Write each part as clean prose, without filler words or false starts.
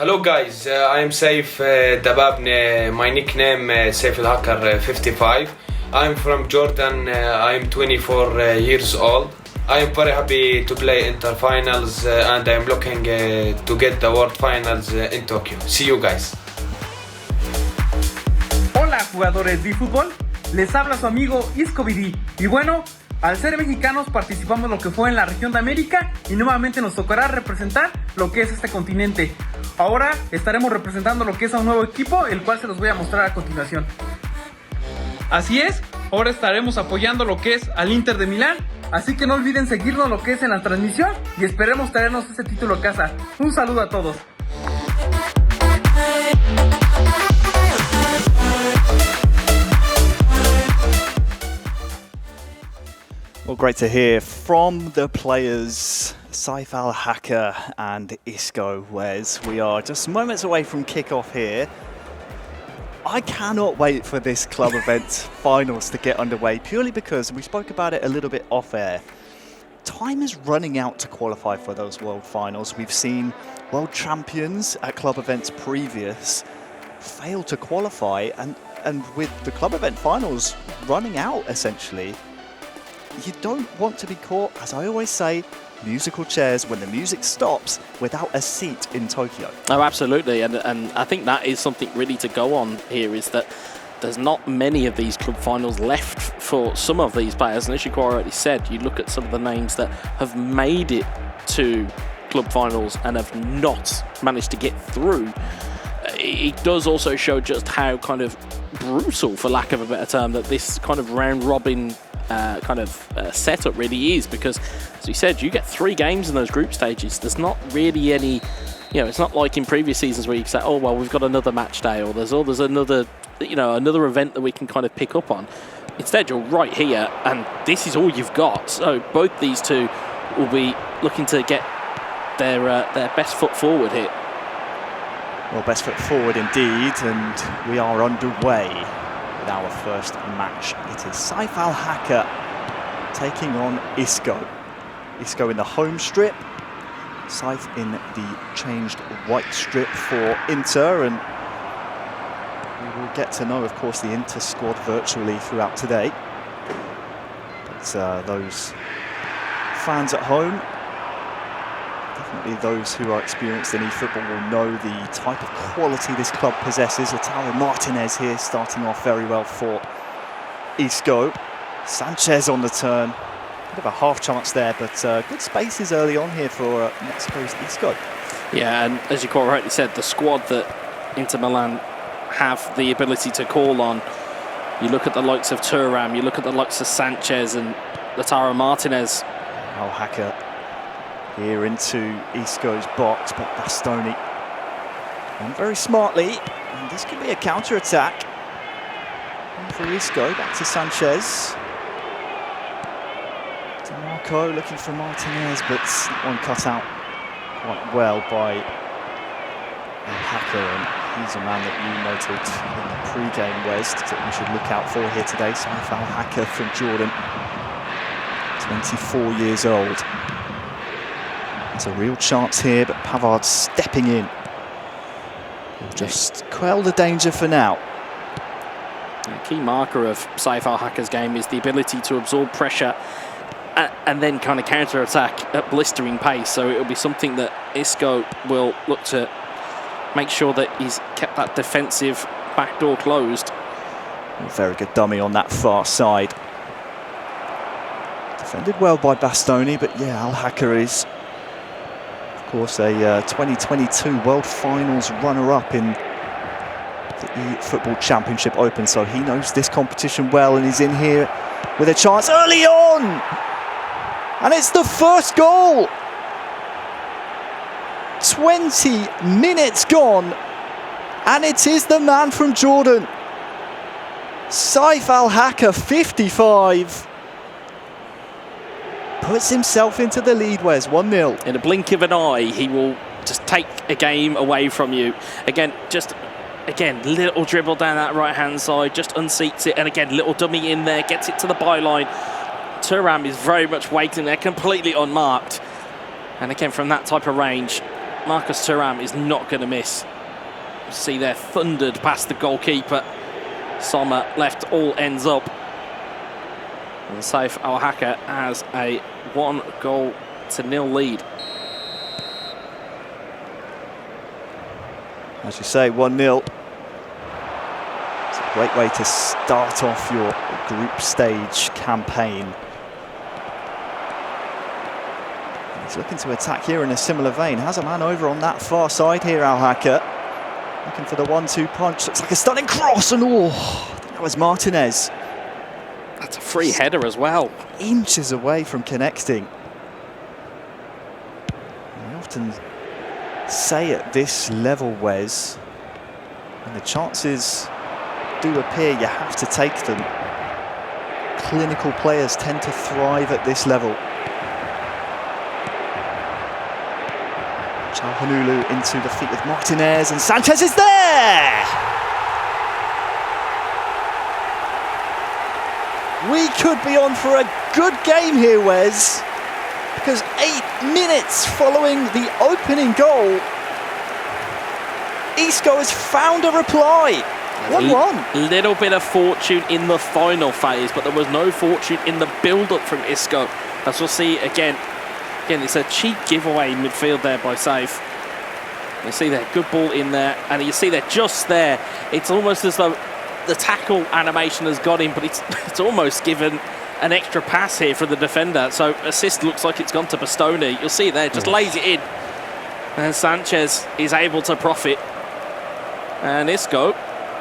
Hello guys, I am Saif Dababne, my nickname Saif al-Hacker 55. I'm from Jordan, I'm 24 years old. I am very happy to play Interfinals and I'm looking to get the World Finals in Tokyo. See you guys. Hola jugadores de eFootball, les habla su amigo IscoVD. Y bueno, al ser mexicanos participamos en lo que fue en la región de América y nuevamente nos tocará representar lo que es este continente. Ahora estaremos representando lo que es a un nuevo equipo, el cual se los voy a mostrar a continuación. Así es, ahora estaremos apoyando lo que es al Inter de Milán, así que no olviden seguirnos lo que es en la transmisión y esperemos traernos este título a casa. Un saludo a todos. Well, great to hear from the players, Saif al-Hacker and Isco, Wes. We are just moments away from kickoff here. I cannot wait for this club event finals to get underway, purely because we spoke about it a little bit off air. Time is running out to qualify for those world finals. We've seen world champions at club events previous fail to qualify, and with the club event finals running out essentially, you don't want to be caught, as I always say, musical chairs when the music stops without a seat in Tokyo. Oh, absolutely, and I think that is something really to go on here, is that there's not many of these club finals left for some of these players, and as you quite already said, you look at some of the names that have made it to club finals and have not managed to get through. It does also show just how kind of brutal, for lack of a better term, that this kind of round-robin setup really is, because as you said, you get 3 games in those group stages. There's not really any, it's not like in previous seasons where you can say, oh well, we've got another match day, or there's another, another event that we can kind of pick up on. Instead, you're right here, and this is all you've got. So both these two will be looking to get their best foot forward here. Well, best foot forward indeed, and we are underway with our first match. It is Saif al-Hacker taking on Isco. Isco in the home strip, Saif in the changed white strip for Inter, and we will get to know, of course, the Inter squad virtually throughout today. But those fans at home, definitely those who are experienced in eFootball, will know the type of quality this club possesses. Lautaro Martinez here starting off very well for Isco. Sanchez on the turn. Bit of a half chance there, but good spaces early on here for Mexico's Isco. Yeah, and as you quite rightly said, the squad that Inter Milan have the ability to call on, you look at the likes of Thuram, you look at the likes of Sanchez and Lautaro Martinez. Al-Hacker here into Isco's box, but Bastoni and very smartly, and this could be a counter-attack. And for Isco, back to Sanchez. DeMarco looking for Martinez, but that one cut out quite well by Al-Hacker, and he's a man that you noted in the pre-game, Wes, that we should look out for here today. Saif Al-Hacker from Jordan, 24 years old. It's a real chance here, but Pavard stepping in. He'll just quell the danger for now. A key marker of Saif al-Hacker's game is the ability to absorb pressure and then kind of counter-attack at blistering pace. So it'll be something that Isco will look to make sure that he's kept that defensive back door closed. Very good dummy on that far side. Defended well by Bastoni, but yeah, Al-Hacker is, of course, a 2022 World Finals runner-up in the eFootball Championship Open, so he knows this competition well, and he's in here with a chance early on, and it's the first goal. 20 minutes gone, and it is the man from Jordan, Saif al-Hacker, 55. Puts himself into the lead, Wes, 1-0. In a blink of an eye, he will just take a game away from you. Again, little dribble down that right-hand side, just unseats it, and again, little dummy in there, gets it to the byline. Thuram is very much waiting there, completely unmarked. And again, from that type of range, Marcus Thuram is not going to miss. See there, thundered past the goalkeeper. Sommer left all ends up. And Saif Al-Hakka has a 1-0 lead. As you say, 1-0. It's a great way to start off your group stage campaign. He's looking to attack here in a similar vein. Has a man over on that far side here, Al-Hakka. Looking for the 1-2 punch. Looks like a stunning cross, and I think that was Martinez. That's a free header as well. Inches away from connecting. I often say at this level, Wes, when the chances do appear, you have to take them. Clinical players tend to thrive at this level. Çalhanoğlu into the feet of Martinez, and Sanchez is there! We could be on for a good game here, Wes, because 8 minutes following the opening goal, Isco has found a reply. 1-1. Little bit of fortune in the final phase, but there was no fortune in the build-up from Isco. As we'll see again, it's a cheap giveaway in midfield there by Saif. You see that good ball in there, and you see that just there, it's almost as though the tackle animation has got him, but it's almost given an extra pass here for the defender. So assist looks like it's gone to Bastoni. You'll see there, just lays it in. And Sanchez is able to profit. And Isco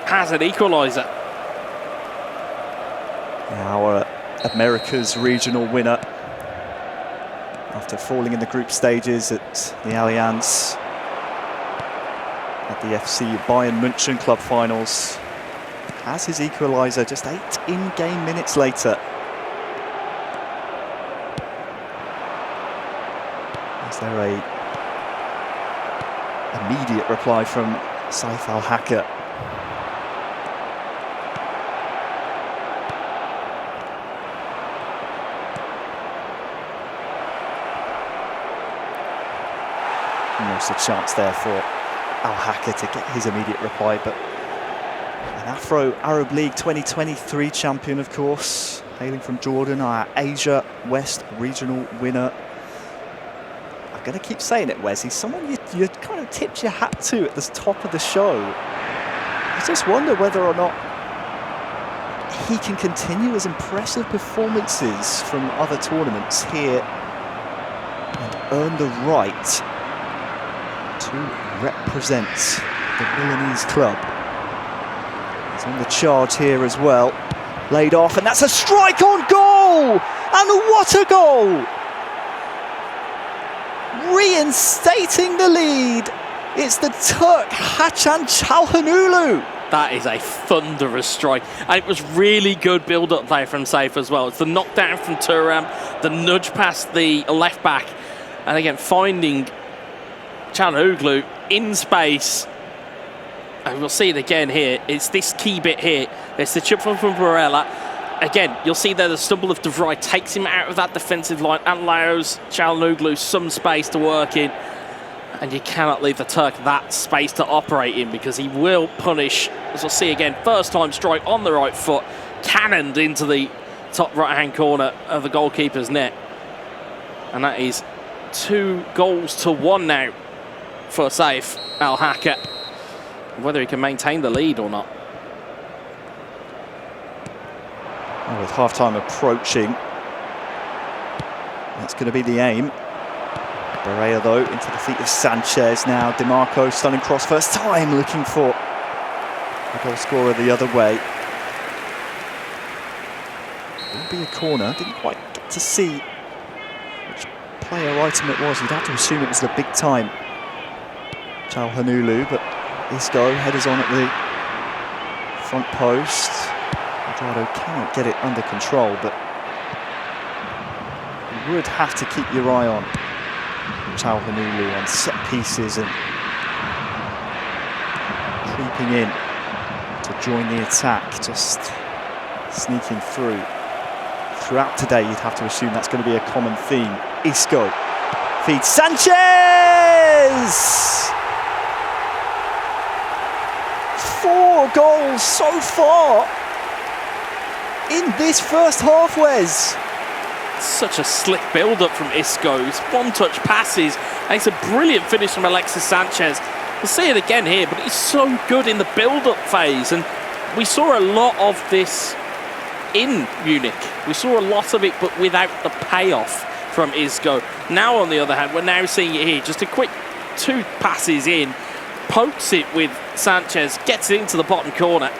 has an equaliser. Our America's regional winner, after falling in the group stages at the Allianz, at the FC Bayern München club finals, has his equaliser just 8 in-game minutes later. Is there a immediate reply from Saif Al-Hakka? Almost a chance there for Al-Hakka to get his immediate reply, but an Afro-Arab League 2023 champion, of course, hailing from Jordan, our Asia West regional winner. I'm going to keep saying it, Wes. He's someone you kind of tipped your hat to at the top of the show. I just wonder whether or not he can continue his impressive performances from other tournaments here and earn the right to represent the Milanese club. He's on the charge here as well. Laid off, and that's a strike on goal! And what a goal! Reinstating the lead, it's the Turk Haçan Çalhanoğlu. That is a thunderous strike, and it was really good build-up there from Saif as well. It's the knockdown from Thuram, the nudge past the left back, and again finding Çalhanoğlu in space. And we'll see it again here. It's this key bit here. It's the chip from Barella. Again, you'll see there the stumble of De Vrij takes him out of that defensive line and allows Çalhanoğlu some space to work in. And you cannot leave the Turk that space to operate in, because he will punish. As we'll see again, first time strike on the right foot, cannoned into the top right-hand corner of the goalkeeper's net. And that is 2-1 now for Saif Al-Hakka. Whether he can maintain the lead or not. Well, with half-time approaching, that's going to be the aim. Barella, though, into the feet of Sanchez now. DiMarco, stunning cross, first time looking for a goal scorer the other way. Will be a corner. Didn't quite get to see which player item it was. You'd have to assume it was the big time Çalhanoğlu, but Isco, headers on at the front post. Quadrado can't get it under control, but you would have to keep your eye on Çalhanoğlu on set pieces and creeping in to join the attack, just sneaking through. Throughout today, you'd have to assume that's going to be a common theme. Isco Feeds Sanchez! 4 goals so far in this first half, Wes. Such a slick build-up from Isco. It's one-touch passes, and it's a brilliant finish from Alexis Sanchez. We'll see it again here, but he's so good in the build-up phase, and we saw a lot of this in Munich. We saw a lot of it, but without the payoff from Isco. Now, on the other hand, we're now seeing it here. Just a quick 2 passes in, pokes it with Sanchez, gets it into the bottom corner,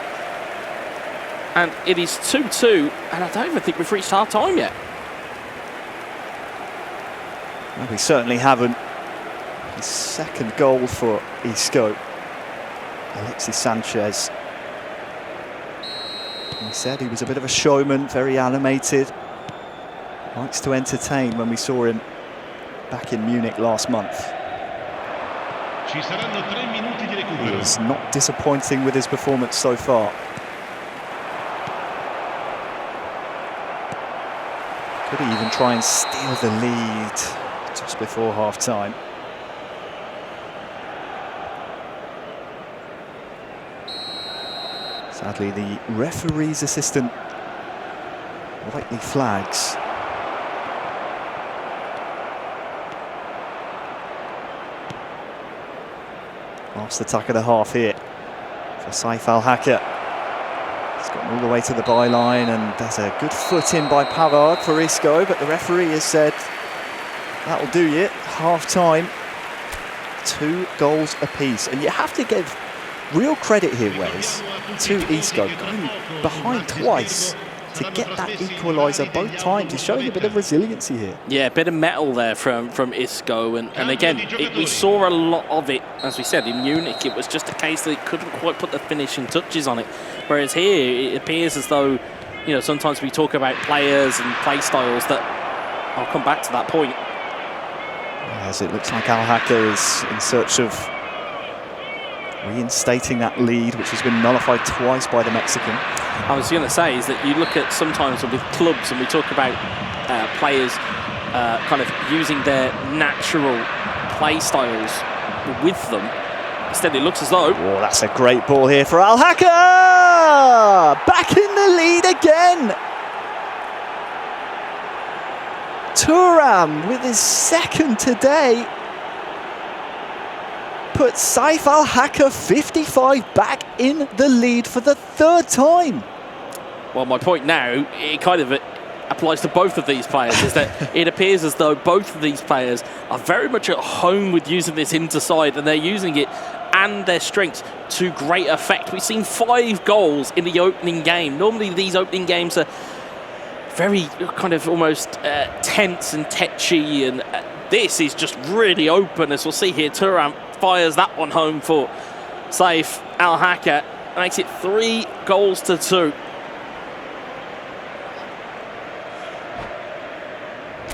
and it is 2-2, and I don't even think we've reached half-time yet. Well, we certainly haven't. His second goal for Isco. Alexis Sanchez. He said he was a bit of a showman, very animated. Likes to entertain when we saw him back in Munich last month. He is not disappointing with his performance so far. Could he even try and steal the lead just before half-time? Sadly, the referee's assistant rightly flags. Last attack of the half here for Saif Al-Hacker. He's gotten all the way to the byline, and there's a good foot in by Pavard for Isco, but the referee has said that'll do you. Half-time, 2 goals apiece, and you have to give real credit here, Wes, to Isco, going behind twice to get that equaliser both times. He's showing a bit of resiliency here. Yeah, a bit of mettle there from Isco, and again, we saw a lot of it, as we said, in Munich. It was just a case that it couldn't quite put the finishing touches on it, whereas here, it appears as though, you know, sometimes we talk about players and play styles that, I'll come back to that point. As it looks like Al-Hacker is in search of reinstating that lead, which has been nullified twice by the Mexican. I was going to say is that you look at sometimes with clubs, and we talk about players kind of using their natural play styles with them. Instead, it looks as though... Oh, that's a great ball here for Al-Hacker! Back in the lead again! Thuram with his second today put Saif Al-Hacker 55 back in the lead for the 3rd time. Well, my point now, it kind of applies to both of these players, is that it appears as though both of these players are very much at home with using this interside, and they're using it and their strengths to great effect. We've seen 5 goals in the opening game. Normally these opening games are very kind of almost tense and tetchy, and this is just really open, as we'll see here. Thuram fires that one home for Saif Al-Hacker, makes it 3-2.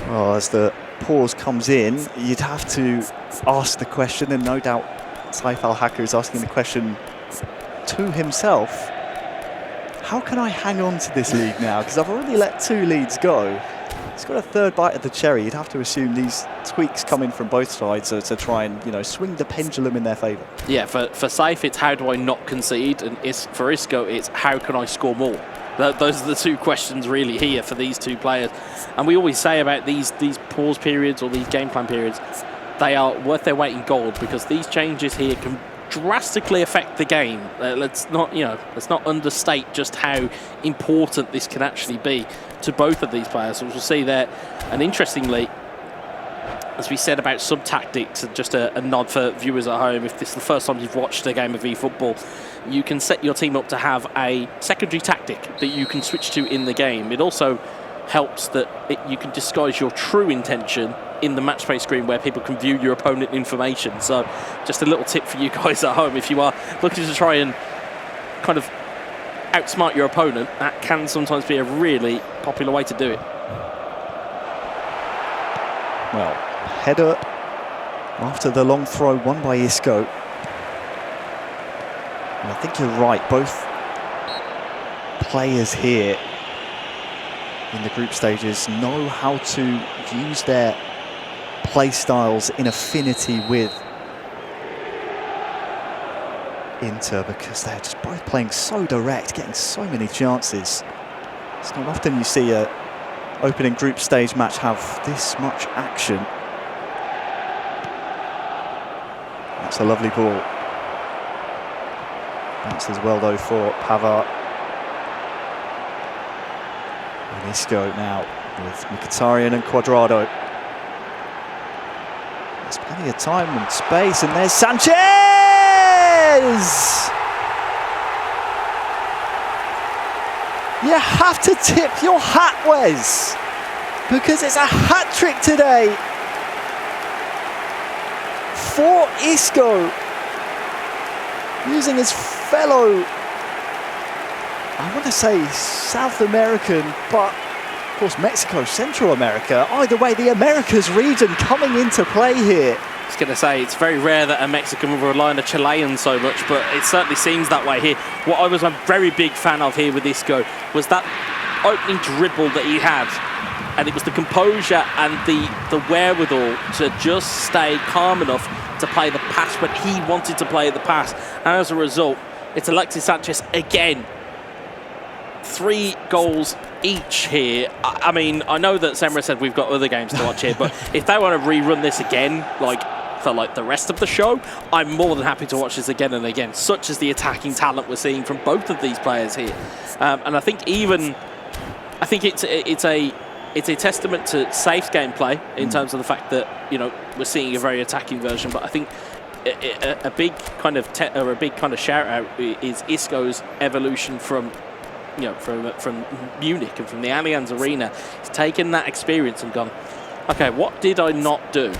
Well, as the pause comes in, you'd have to ask the question, and no doubt Saif Al-Hacker is asking the question to himself. How can I hang on to this lead now? Because I've already let 2 leads go. He's got a 3rd bite at the cherry. You'd have to assume these tweaks come in from both sides to try and, you know, swing the pendulum in their favour. Yeah, for Saif, it's how do I not concede, and for Isco, it's how can I score more. Those are the 2 questions really here for these 2 players. And we always say about these pause periods or these game plan periods, they are worth their weight in gold, because these changes here can drastically affect the game. Let's not understate just how important this can actually be to both of these players. So we'll see there. And interestingly, as we said about sub-tactics, and just a nod for viewers at home, if this is the first time you've watched a game of eFootball, you can set your team up to have a secondary tactic that you can switch to in the game. It also helps that you can disguise your true intention in the match play screen, where people can view your opponent information. So just a little tip for you guys at home, if you are looking to try and kind of outsmart your opponent, that can sometimes be a really popular way to do it. Well, header after the long throw, won by Isco. And I think you're right, both players here in the group stages know how to use their play styles in affinity with Inter, because they're just both playing so direct, getting so many chances. It's not often you see a opening group stage match have this much action. That's a lovely ball. That's as well though for Pavard. And Isco now with Mkhitaryan and Cuadrado. There's plenty of time and space, and there's Sanchez! You have to tip your hat, Wes, because it's a hat-trick today for Isco, using his fellow, I want to say South American, but of course Mexico, Central America. Either way, the Americas region coming into play here. I was going to say, it's very rare that a Mexican will rely on a Chilean so much, but it certainly seems that way here. What I was a very big fan of here with Isco was that opening dribble that he had, and it was the composure and the wherewithal to just stay calm enough to play the pass when he wanted to play the pass. And as a result, it's Alexis Sanchez again. 3 goals each here. I mean, I know that Semra said we've got other games to watch here, but if they want to rerun this again, for the rest of the show, I'm more than happy to watch this again and again. Such as the attacking talent we're seeing from both of these players here, and I think it's a testament to Safe's gameplay in terms of the fact that we're seeing a very attacking version. But I think a big kind of shout out is Isco's evolution from Munich and from the Allianz Arena. He's taken that experience and gone, okay, what did I not do?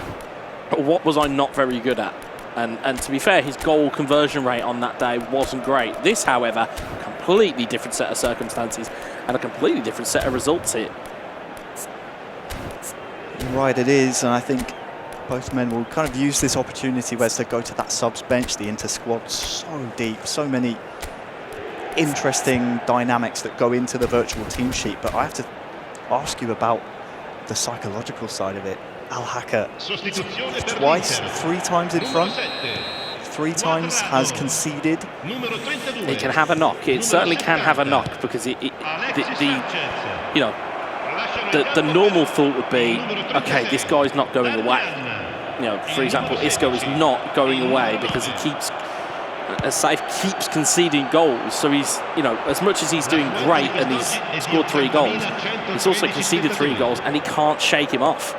What was I not very good at? And to be fair, his goal conversion rate on that day wasn't great. This, however, completely different set of circumstances and a completely different set of results here. Right, it is, and I think both men will kind of use this opportunity where to go to that subs bench. The Inter squad so deep, so many interesting dynamics that go into the virtual team sheet. But I have to ask you about the psychological side of it. Al-Hacker twice, 3 times in front, 3 times has conceded. It can have a knock. It certainly can have a knock, because the normal thought would be, okay, this guy's not going away. For example, Isco is not going away because Safe keeps conceding goals. So he's, as much as he's doing great and he's scored 3 goals, he's also conceded 3 goals, and he can't shake him off.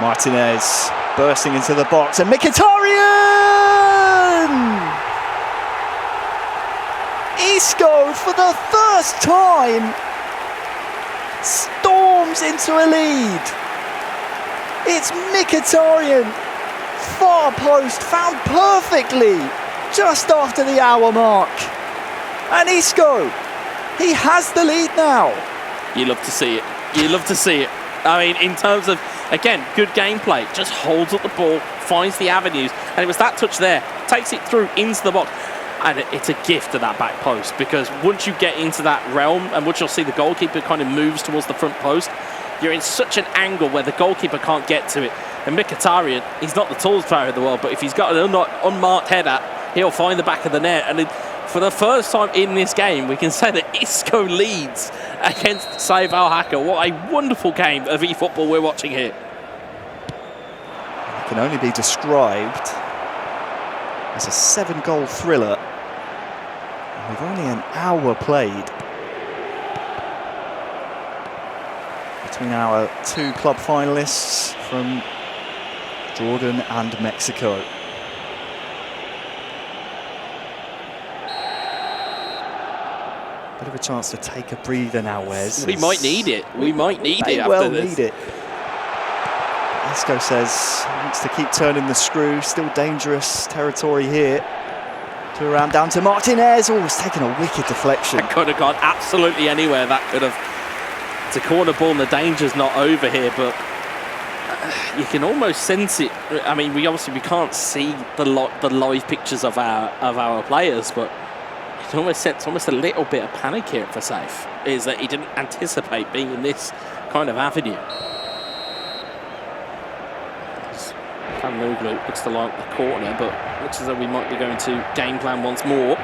Martinez bursting into the box, and Mkhitaryan! Isco, for the first time, storms into a lead. It's Mkhitaryan, far post, found perfectly just after the hour mark. And Isco, he has the lead now. You love to see it. You love to see it. I mean, in terms of, again, good gameplay, just holds up the ball, finds the avenues, and it was that touch there, takes it through into the box, and it's a gift to that back post, because once you get into that realm, and once you'll see the goalkeeper kind of moves towards the front post, you're in such an angle where the goalkeeper can't get to it. And Mkhitaryan, he's not the tallest player in the world, but if he's got an unmarked header, he'll find the back of the net. And for the first time in this game, we can say that Isco leads against Save Al-Hacker. What a wonderful game of eFootball we're watching here. It can only be described as a 7-goal thriller. And with only an hour played between our 2 club finalists from Jordan and Mexico. Bit of a chance to take a breather now, Wes. We might need it. We might need it after this. Need it. Isco says he needs to keep turning the screw. Still dangerous territory here. To around down to Martinez. Oh, he's taken a wicked deflection. That could have gone absolutely anywhere. That could have. It's a corner ball and the danger's not over here, but you can almost sense it. I mean, we can't see the live pictures of our players, but you can almost sense almost a little bit of panic here for Safe. Is that he didn't anticipate being in this kind of avenue. Çalhanoğlu looks to like the corner, but looks as though we might be going to game plan once more.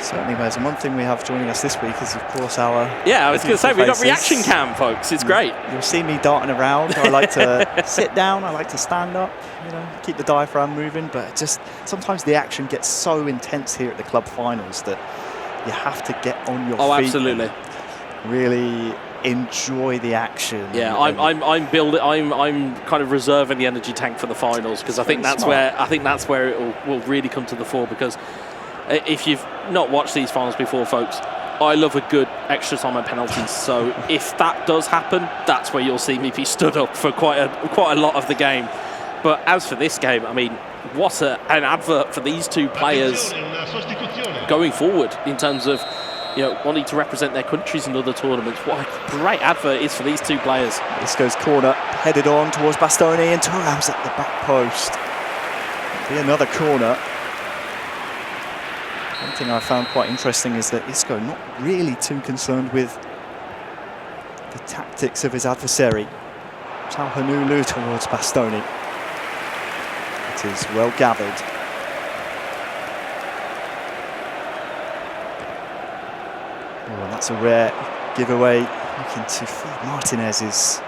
Certainly, Wes. And one thing we have joining us this week is, of course, our... Yeah, I was going to say, we've got reaction cam, folks. It's great. You'll see me darting around. I like to sit down. I like to stand up, you know, keep the diaphragm moving. But just sometimes the action gets so intense here at the club finals that you have to get on your feet. Oh, absolutely. Really enjoy the action. Yeah, I'm kind of reserving the energy tank for the finals, because I think that's where it will really come to the fore. Because if you've not watched these finals before, folks, I love a good extra time and penalties. So if that does happen, that's where you'll see me be stood up for quite a lot of the game. But as for this game, I mean, what an advert for these two players going forward in terms of, you know, wanting to represent their countries in other tournaments. What a great advert it is for these two players. Isco's corner headed on towards Bastoni, and Thuram's at the back post. Be another corner. One thing I found quite interesting is that Isco not really too concerned with the tactics of his adversary. Çalhanoğlu towards Bastoni. It is well gathered. Oh, and that's a rare giveaway. Looking to feed Martinez's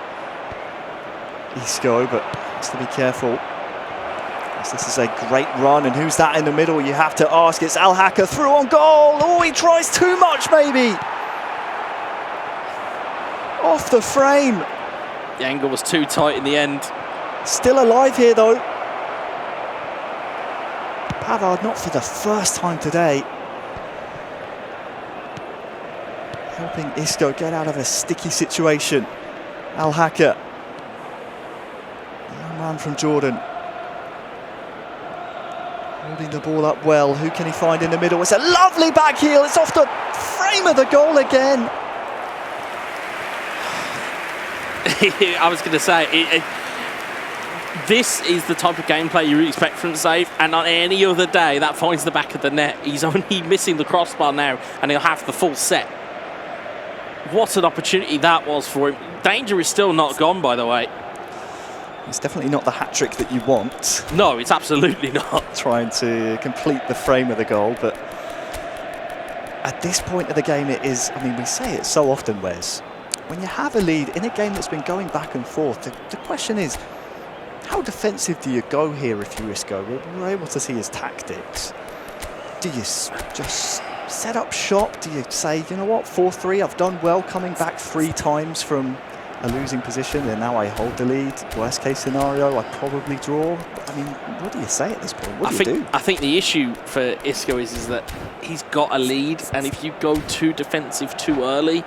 Isco, but has to be careful. This is a great run, and who's that in the middle? You have to ask. It's Al Hacker through on goal. Oh, he tries too much, maybe. Off the frame. The angle was too tight in the end. Still alive here, though. Pavard not for the first time today. Helping Isco get out of a sticky situation. Al Hacker. Young man from Jordan. Holding the ball up well. Who can he find in the middle? It's a lovely back heel. It's off the frame of the goal again. I was going to say, this is the type of gameplay you expect from Save, and on any other day that finds the back of the net. He's only missing the crossbar now, and he'll have the full set. What an opportunity that was for him. Danger is still not gone, by the way. It's definitely not the hat-trick that you want. No, it's absolutely not. Trying to complete the frame of the goal, but at this point of the game it is, I mean, we say it so often, Wes, when you have a lead in a game that's been going back and forth, the question is, how defensive do you go here if you're Isco? We're able to see his tactics. Do you just set up shop? Do you say, you know what, 4-3, I've done well coming back 3 times from a losing position, and now I hold the lead. Worst case scenario, I probably draw. I mean, what do you say at this point? What do you do? I think the issue for Isco is that he's got a lead, and if you go too defensive too early,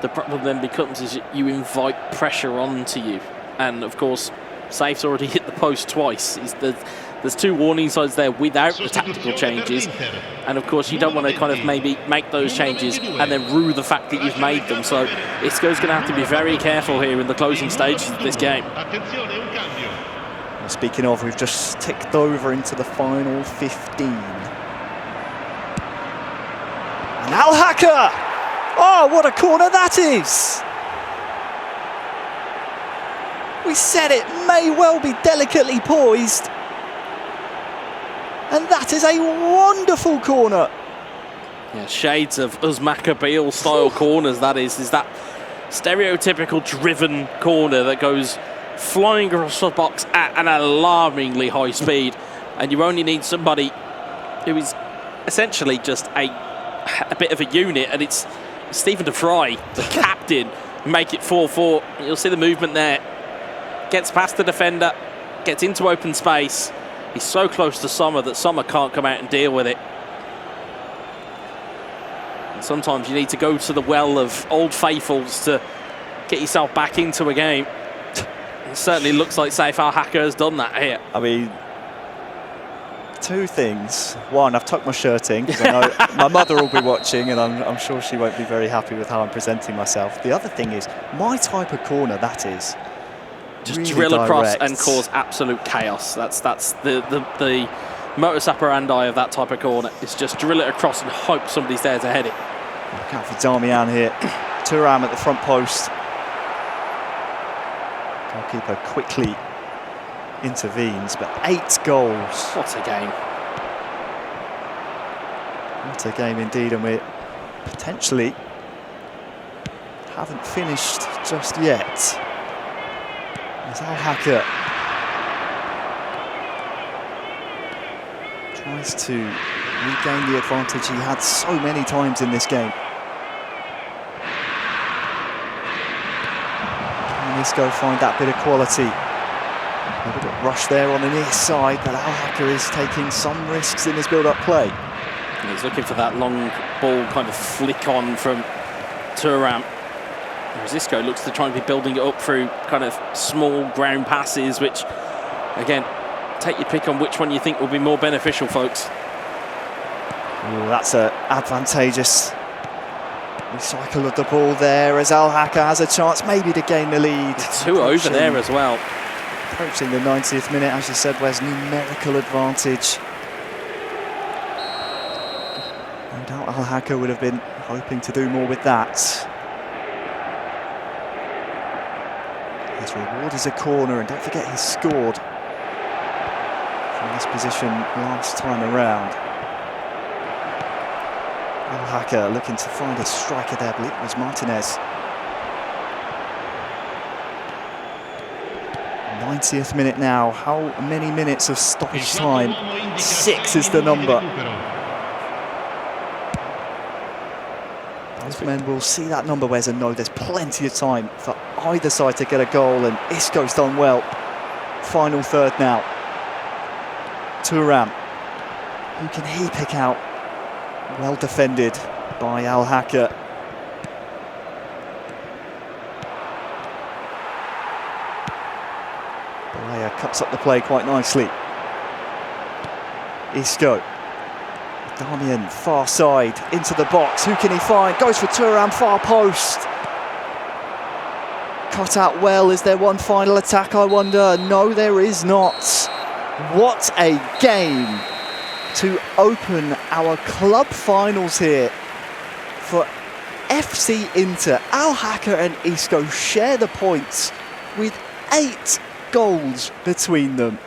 the problem then becomes is you invite pressure onto you. And of course, Safe's already hit the post twice. There's 2 warning signs there without the tactical changes, and of course you don't want to kind of maybe make those changes and then rue the fact that you've made them. So Isco's going to have to be very careful here in the closing stages of this game. Well, speaking of, we've just ticked over into the final 15. And Al Hacker! Oh, what a corner that is! We said it may well be delicately poised. And that is a wonderful corner. Yeah, shades of Uzmakabil style corners, that is that stereotypical driven corner that goes flying across the box at an alarmingly high speed. And you only need somebody who is essentially just a bit of a unit, and it's Stephen de Vrij, the captain, make it 4-4. You'll see the movement there. Gets past the defender, gets into open space. He's so close to Sommer that Sommer can't come out and deal with it. And sometimes you need to go to the well of old faithfuls to get yourself back into a game. It certainly looks like Saif Al Hacker has done that here. I mean, 2 things. One, I've tucked my shirt in because I know my mother will be watching, and I'm sure she won't be very happy with how I'm presenting myself. The other thing is, my type of corner, that is. Just really drill across direct and cause absolute chaos. That's the modus operandi of that type of corner. It's just drill it across and hope somebody's there to head it. Look out for Damian here. Thuram at the front post. Goalkeeper quickly intervenes, but 8 goals. What a game. What a game indeed, and we're potentially haven't finished just yet. As Al-Hacker tries to regain the advantage he had so many times in this game. Can Isco find that bit of quality? A little bit rushed there on the near side, but Al-Hacker is taking some risks in his build-up play. He's looking for that long ball kind of flick on from Thuram. Whereas Isco looks to try and be building it up through kind of small ground passes, which, again, take your pick on which one you think will be more beneficial, folks. Ooh, that's an advantageous recycle of the ball there, as Al-Hacker has a chance maybe to gain the lead. 2 over there as well. Approaching the 90th minute, as you said, where's numerical advantage. No doubt Al-Hacker would have been hoping to do more with that. His reward is a corner, and don't forget he scored from this position last time around. Al-Hacker looking to find a striker there, I believe it was Martinez. 90th minute now. How many minutes of stoppage time? 6 is the number. Both men will see that number, whereas and know there's plenty of time for either side to get a goal, and Isco's done well. Final third now. Thuram. Who can he pick out? Well defended by Al-Hacker. Balea cuts up the play quite nicely. Isco. Damian, far side, into the box. Who can he find? Goes for Thuram, far post. Cut out well. Is there one final attack, I wonder? No, there is not. What a game to open our club finals here for FC Inter. Al-Hacker and Isco share the points with 8 goals between them.